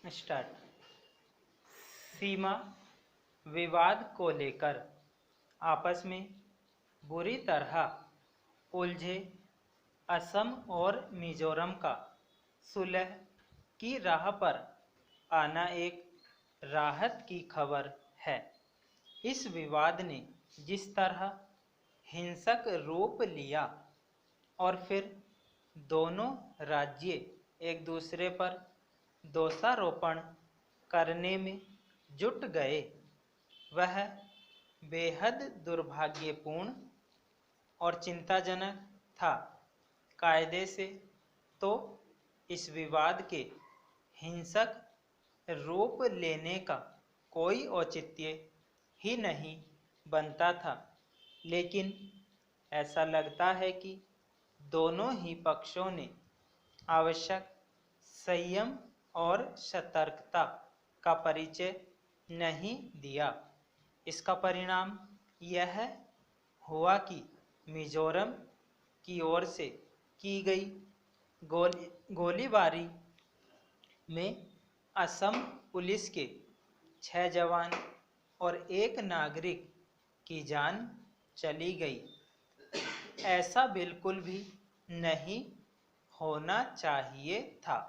Start. सीमा विवाद को लेकर आपस में बुरी तरह उलझे असम और मिजोरम का सुलह की राह पर आना एक राहत की खबर है। इस विवाद ने जिस तरह हिंसक रूप लिया और फिर दोनों राज्य एक दूसरे पर दोषारोपण करने में जुट गए, वह बेहद दुर्भाग्यपूर्ण और चिंताजनक था। कायदे से तो इस विवाद के हिंसक रूप लेने का कोई औचित्य ही नहीं बनता था, लेकिन ऐसा लगता है कि दोनों ही पक्षों ने आवश्यक संयम और सतर्कता का परिचय नहीं दिया। इसका परिणाम यह हुआ कि मिजोरम की ओर से की गई गोलीबारी में असम पुलिस के 6 जवान और 1 नागरिक की जान चली गई। ऐसा बिल्कुल भी नहीं होना चाहिए था,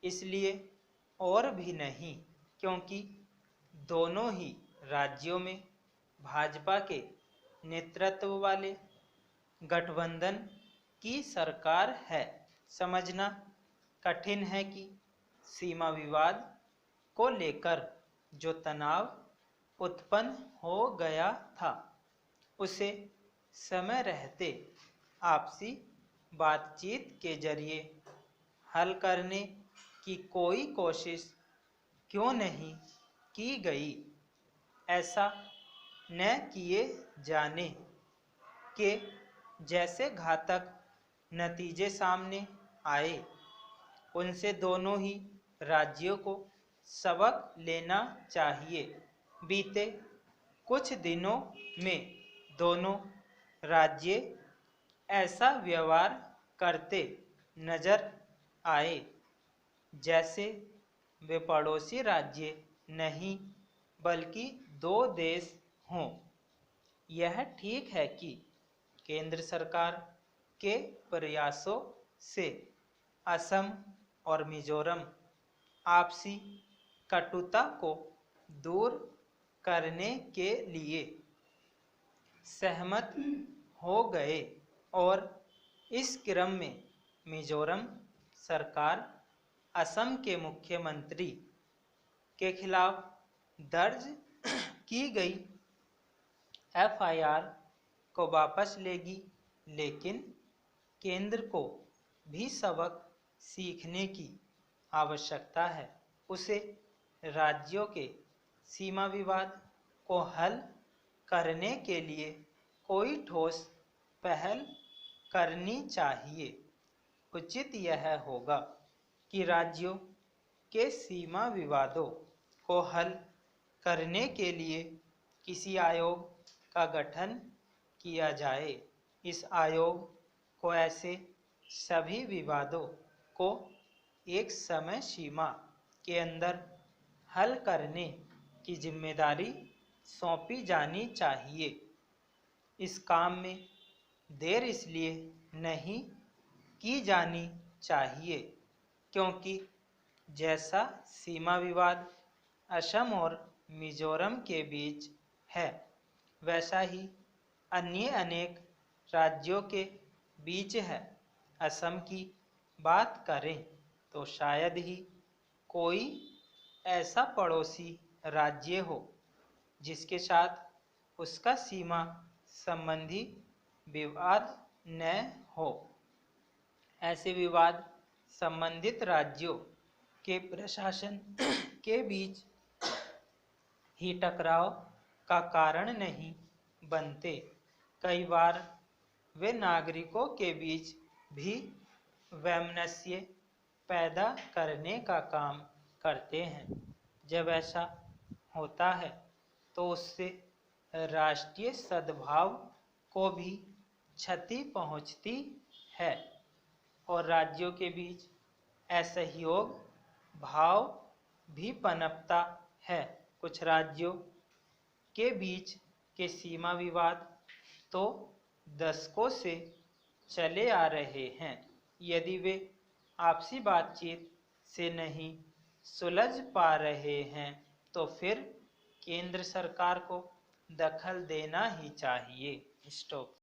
इसलिए और भी नहीं क्योंकि दोनों ही राज्यों में भाजपा के नेतृत्व वाले गठबंधन की सरकार है। समझना कठिन है कि सीमा विवाद को लेकर जो तनाव उत्पन्न हो गया था, उसे समय रहते आपसी बातचीत के जरिए हल करने की कोई कोशिश क्यों नहीं की गई। ऐसा न किए जाने के जैसे घातक नतीजे सामने आए, उनसे दोनों ही राज्यों को सबक लेना चाहिए। बीते कुछ दिनों में दोनों राज्य ऐसा व्यवहार करते नजर आए जैसे वे पड़ोसी राज्य नहीं बल्कि दो देश हों। यह ठीक है कि केंद्र सरकार के प्रयासों से असम और मिजोरम आपसी कटुता को दूर करने के लिए सहमत हो गए और इस क्रम में मिजोरम सरकार असम के मुख्यमंत्री के खिलाफ दर्ज की गई एफआईआर को वापस लेगी, लेकिन केंद्र को भी सबक सीखने की आवश्यकता है। उसे राज्यों के सीमा विवाद को हल करने के लिए कोई ठोस पहल करनी चाहिए। उचित यह होगा कि राज्यों के सीमा विवादों को हल करने के लिए किसी आयोग का गठन किया जाए। इस आयोग को ऐसे सभी विवादों को एक समय सीमा के अंदर हल करने की जिम्मेदारी सौंपी जानी चाहिए। इस काम में देर इसलिए नहीं की जानी चाहिए क्योंकि जैसा सीमा विवाद असम और मिजोरम के बीच है, वैसा ही अन्य अनेक राज्यों के बीच है। असम की बात करें तो शायद ही कोई ऐसा पड़ोसी राज्य हो जिसके साथ उसका सीमा संबंधी विवाद न हो। ऐसे विवाद संबंधित राज्यों के प्रशासन के बीच ही टकराव का कारण नहीं बनते। कई बार वे नागरिकों के बीच भी वैमनस्य पैदा करने का काम करते हैं। जब ऐसा होता है तो उससे राष्ट्रीय सद्भाव को भी क्षति पहुंचती है और राज्यों के बीच असहयोग भाव भी पनपता है। कुछ राज्यों के बीच के सीमा विवाद तो दशकों से चले आ रहे हैं। यदि वे आपसी बातचीत से नहीं सुलझ पा रहे हैं तो फिर केंद्र सरकार को दखल देना ही चाहिए। स्टॉप।